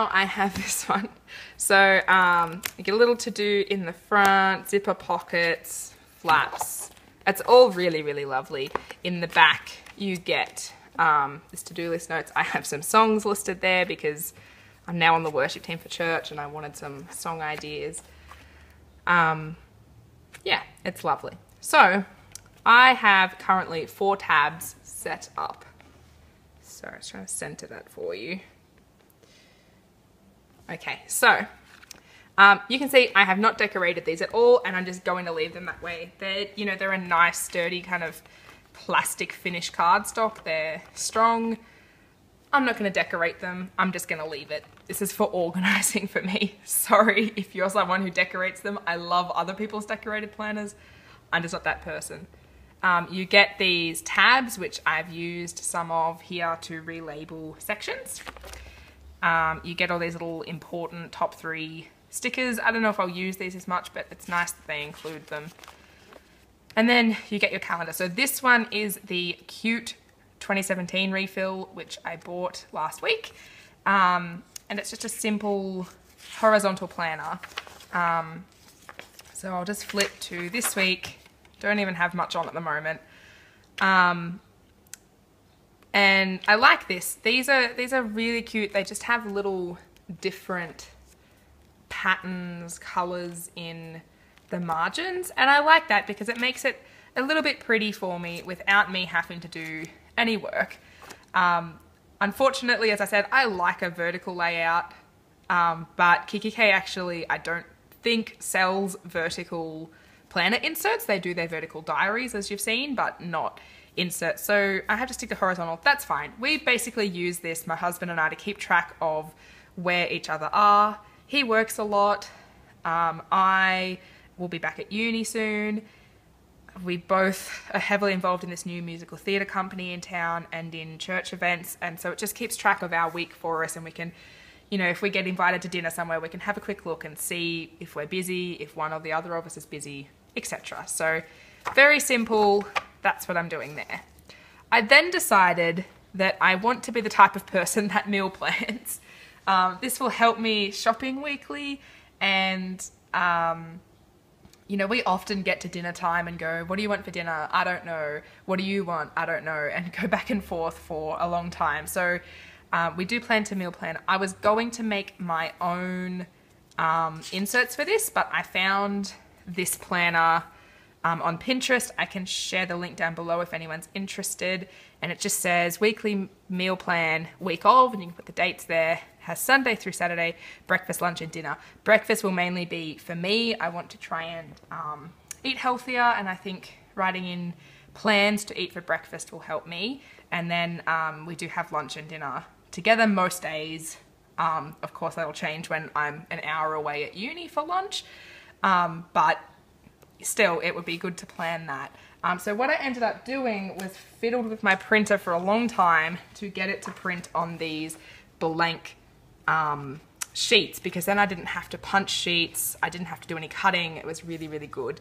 now I have this one. So you get a little to-do in the front, zipper pockets, flaps. It's all really, really lovely. In the back, you get this to-do list notes. I have some songs listed there because I'm now on the worship team for church and I wanted some song ideas. Yeah, it's lovely. So I have currently 4 tabs set up. So I was trying to center that for you. Okay, so you can see I have not decorated these at all, and I'm just going to leave them that way. They're a nice, sturdy kind of plastic finish cardstock. They're strong. I'm not going to decorate them. I'm just going to leave it. This is for organizing for me. Sorry if you're someone who decorates them. I love other people's decorated planners. I'm just not that person. You get these tabs, which I've used some of here to relabel sections. You get all these little important top 3 stickers. I don't know if I'll use these as much, but it's nice that they include them. And then you get your calendar. So this one is the cute 2017 refill, which I bought last week. And it's just a simple horizontal planner. So I'll just flip to this week. Don't even have much on at the moment. And I like this. These are really cute. They just have little different patterns, colors in the margins. And I like that because it makes it a little bit pretty for me without me having to do any work. Unfortunately, as I said, I like a vertical layout, but Kikki.K actually, I don't think sells vertical planner inserts. They do their vertical diaries, as you've seen, but not inserts. So I have to stick to horizontal. That's fine. We basically use this, my husband and I, to keep track of where each other are. He works a lot. I will be back at uni soon. We both are heavily involved in this new musical theatre company in town and in church events, and so it just keeps track of our week for us, and we can, if we get invited to dinner somewhere, we can have a quick look and see if we're busy, if one or the other of us is busy, etc. So very simple. That's what I'm doing there. I then decided that I want to be the type of person that meal plans. This will help me shopping weekly, and we often get to dinner time and go, what do you want for dinner? I don't know. What do you want? I don't know. And go back and forth for a long time. So we do plan to meal plan. I was going to make my own inserts for this, but I found this planner on Pinterest. I can share the link down below if anyone's interested. And it just says weekly meal plan, week of, and you can put the dates there. Has Sunday through Saturday, breakfast, lunch, and dinner. Breakfast will mainly be for me. I want to try and eat healthier, and I think writing in plans to eat for breakfast will help me. And then we do have lunch and dinner together most days. Of course, that'll change when I'm an hour away at uni for lunch. But still, it would be good to plan that. So what I ended up doing was fiddled with my printer for a long time to get it to print on these blank sheets, because then I didn't have to punch sheets. I didn't have to do any cutting. It was really, really good.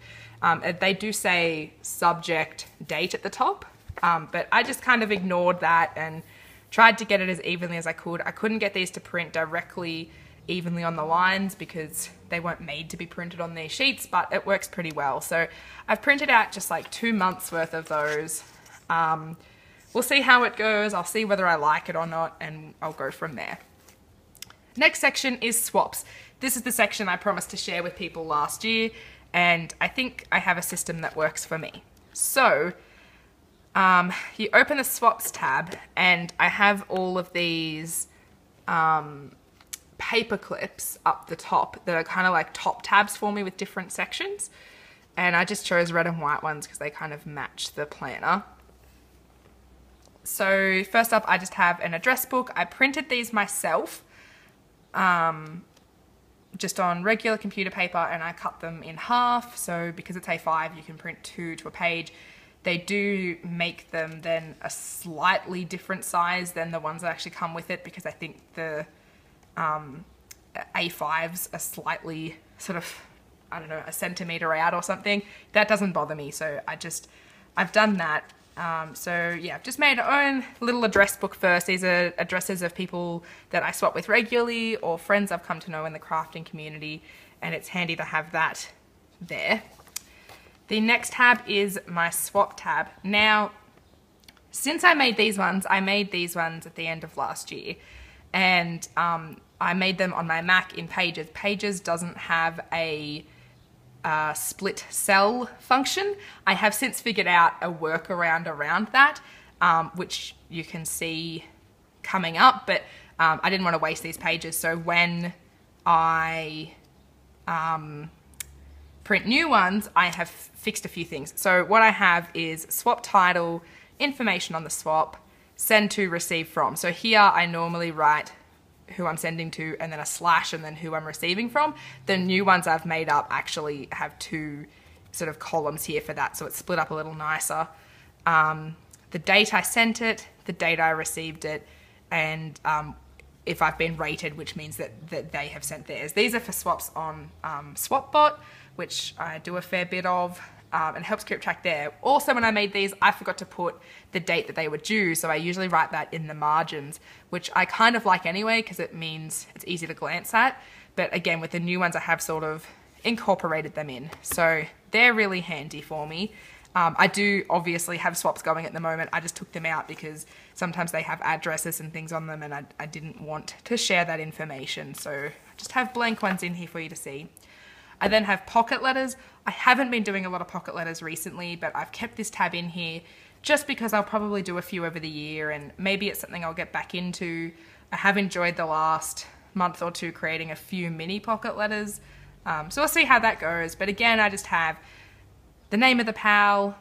They do say subject date at the top, but I just kind of ignored that and tried to get it as evenly as I could. I couldn't get these to print directly evenly on the lines because they weren't made to be printed on these sheets, but it works pretty well. So I've printed out just like 2 months worth of those. We'll see how it goes. I'll see whether I like it or not, and I'll go from there. Next section is swaps. This is the section I promised to share with people last year, and I think I have a system that works for me. So you open the swaps tab, and I have all of these paper clips up the top that are kind of like top tabs for me with different sections, and I just chose red and white ones because they kind of match the planner. So first up, I just have an address book. I printed these myself just on regular computer paper, and I cut them in half. So because it's A5, you can print 2 to a page. They do make them then a slightly different size than the ones that actually come with it, because I think the A5s are slightly sort of, I don't know, a centimetre out or something. That doesn't bother me, so I've done that. So yeah, I've just made our own little address book first. These are addresses of people that I swap with regularly or friends I've come to know in the crafting community, and it's handy to have that there. The next tab is my swap tab. Now, since I made these ones at the end of last year, and I made them on my Mac in Pages. Pages doesn't have a split cell function. I have since figured out a workaround around that, which you can see coming up, but I didn't want to waste these pages. So when I print new ones, I have fixed a few things. So what I have is swap title, information on the swap, send to, receive from. So here I normally write who I'm sending to and then a slash and then who I'm receiving from. The new ones I've made up actually have two sort of columns here for that, so it's split up a little nicer. The date I sent it, the date I received it, and if I've been rated, which means that they have sent theirs. These are for swaps on SwapBot, which I do a fair bit of, and helps keep track there. Also, when I made these, I forgot to put the date that they were due, so I usually write that in the margins, which I kind of like anyway, because it means it's easy to glance at. But again, with the new ones, I have sort of incorporated them in, so they're really handy for me. I do obviously have swaps going at the moment. I just took them out because sometimes they have addresses and things on them, and I didn't want to share that information, so I just have blank ones in here for you to see. I then have pocket letters. I haven't been doing a lot of pocket letters recently, but I've kept this tab in here just because I'll probably do a few over the year, and maybe it's something I'll get back into. I have enjoyed the last month or two creating a few mini pocket letters, so we'll see how that goes. But again, I just have the name of the pal,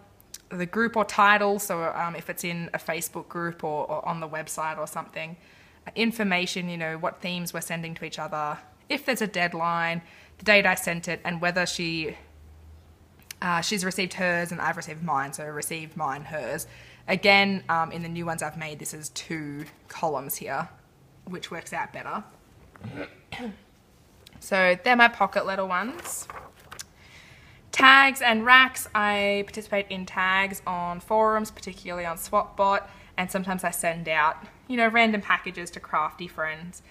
the group or title, so if it's in a Facebook group or on the website or something, information, you know, what themes we're sending to each other, if there's a deadline, the date I sent it, and whether she's received hers and I've received mine, so received mine, hers. Again, in the new ones I've made, this is 2 columns here, which works out better. So they're my pocket letter ones. Tags and racks. I participate in tags on forums, particularly on SwapBot, and sometimes I send out, you know, random packages to crafty friends.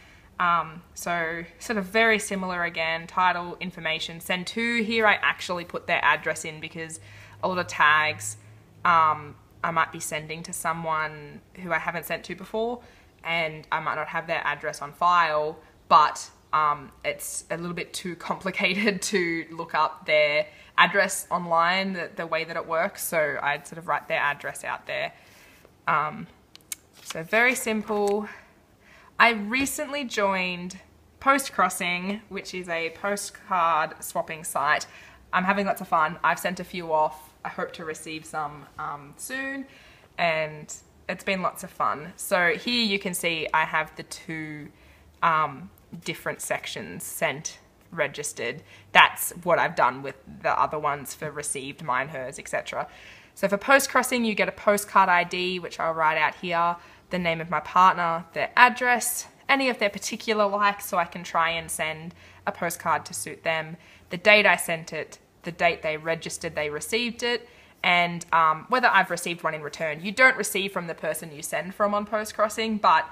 So sort of very similar again, title, information, send to. Here I actually put their address in because a lot of tags I might be sending to someone who I haven't sent to before, and I might not have their address on file, but it's a little bit too complicated to look up their address online, the way that it works, so I'd sort of write their address out there. So very simple. I recently joined Postcrossing, which is a postcard swapping site. I'm having lots of fun. I've sent a few off. I hope to receive some soon, and it's been lots of fun. So here you can see I have the 2 different sections, sent, registered. That's what I've done with the other ones for received, mine, hers, etc. So for Postcrossing, you get a postcard ID, which I'll write out here, the name of my partner, their address, any of their particular likes, so I can try and send a postcard to suit them, the date I sent it, the date they registered they received it, and whether I've received one in return. You don't receive from the person you send from on Postcrossing, but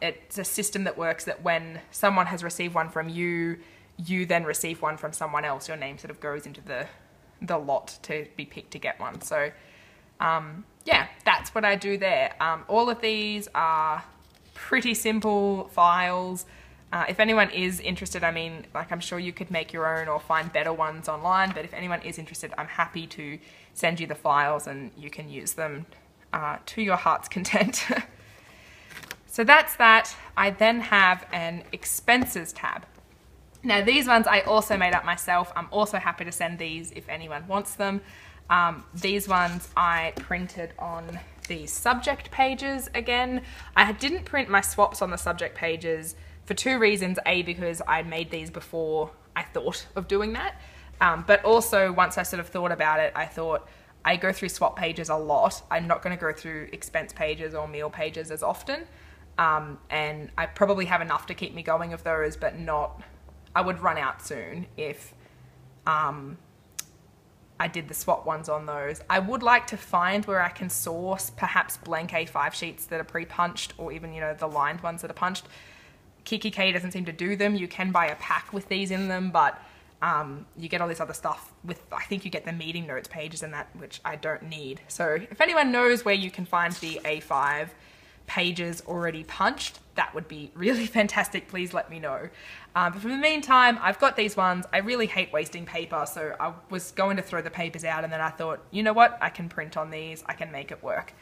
it's a system that works that when someone has received one from you, you then receive one from someone else. Your name sort of goes into the lot to be picked to get one. So yeah, that's what I do there. All of these are pretty simple files. If anyone is interested, I mean, like, I'm sure you could make your own or find better ones online, but if anyone is interested, I'm happy to send you the files and you can use them to your heart's content. So that's that. I then have an expenses tab. Now these ones I also made up myself. I'm also happy to send these if anyone wants them. These ones I printed on the subject pages again. I didn't print my swaps on the subject pages for 2 reasons. A, because I made these before I thought of doing that. But also once I sort of thought about it, I thought I go through swap pages a lot. I'm not going to go through expense pages or meal pages as often. And I probably have enough to keep me going of those, but not, I would run out soon if I did the swap ones on those. I would like to find where I can source perhaps blank A5 sheets that are pre-punched, or even, you know, the lined ones that are punched. Kikki.K doesn't seem to do them. You can buy a pack with these in them, but you get all this other stuff with, I think you get the meeting notes pages and that, which I don't need. So if anyone knows where you can find the A5 pages already punched, that would be really fantastic. Please let me know. But for the meantime, I've got these ones. I really hate wasting paper, so I was going to throw the papers out, and then I thought, you know what, I can print on these, I can make it work.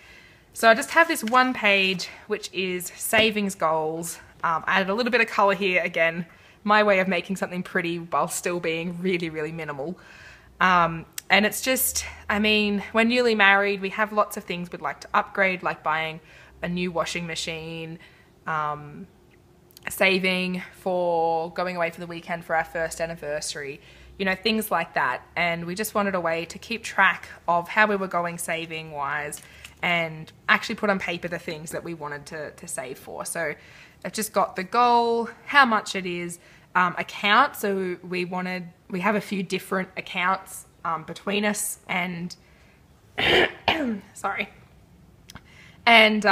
So I just have this one page, which is savings goals. I added a little bit of color here, again, my way of making something pretty while still being really, really minimal. And it's just, I mean, we're newly married, we have lots of things we'd like to upgrade, like buying a new washing machine, saving for going away for the weekend for our first anniversary, you know, things like that. And we just wanted a way to keep track of how we were going saving wise and actually put on paper the things that we wanted to save for. So I've just got the goal, how much it is, account. So we have a few different accounts between us, and sorry. And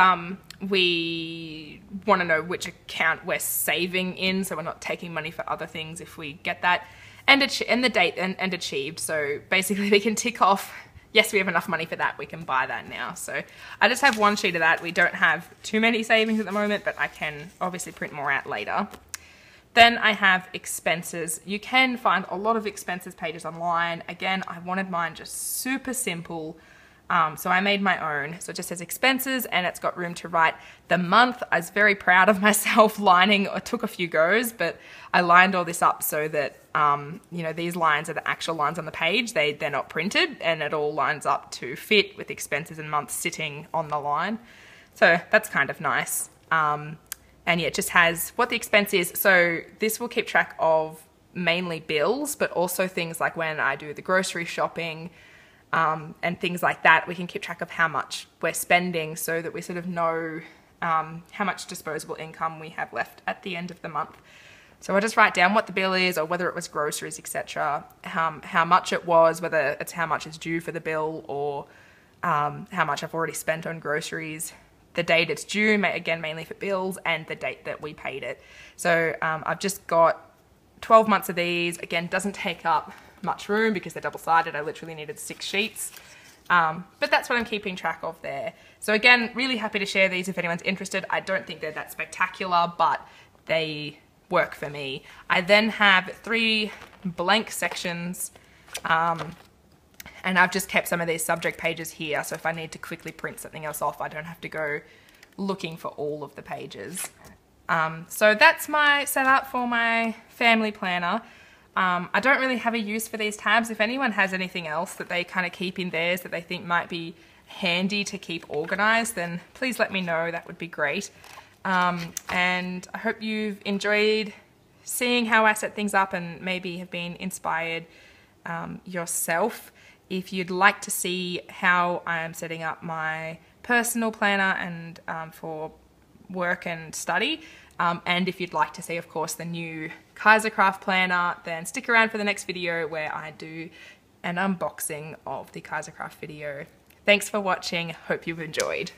we want to know which account we're saving in, so we're not taking money for other things if we get that, and the date and achieved. So basically we can tick off, yes, we have enough money for that, we can buy that now. So I just have one sheet of that. We don't have too many savings at the moment, but I can obviously print more out later. Then I have expenses. You can find a lot of expenses pages online. Again, I wanted mine just super simple. So I made my own. So it just says expenses, and it's got room to write the month. I was very proud of myself lining. It took a few goes, but I lined all this up so that, you know, these lines are the actual lines on the page. They're not printed, and it all lines up to fit with expenses and months sitting on the line. So that's kind of nice. And yeah, it just has what the expense is. So this will keep track of mainly bills, but also things like when I do the grocery shopping, and things like that. We can keep track of how much we're spending so that we sort of know how much disposable income we have left at the end of the month. So I just write down what the bill is, or whether it was groceries, etc., how much it was, whether it's how much is due for the bill, or how much I've already spent on groceries, the date it's due, again mainly for bills, and the date that we paid it. So I've just got 12 months of these. Again, doesn't take up much room because they're double-sided. I literally needed 6 sheets. But that's what I'm keeping track of there. So again, really happy to share these if anyone's interested. I don't think they're that spectacular, but they work for me. I then have 3 blank sections, and I've just kept some of these subject pages here, so if I need to quickly print something else off, I don't have to go looking for all of the pages. So that's my setup for my family planner. I don't really have a use for these tabs. If anyone has anything else that they kind of keep in theirs that they think might be handy to keep organized, then please let me know. That would be great. And I hope you've enjoyed seeing how I set things up and maybe have been inspired yourself. If you'd like to see how I'm setting up my personal planner and for work and study, and if you'd like to see, of course, the new Kikki.K planner, then stick around for the next video where I do an unboxing of the Kikki.K video. Thanks for watching. Hope you've enjoyed.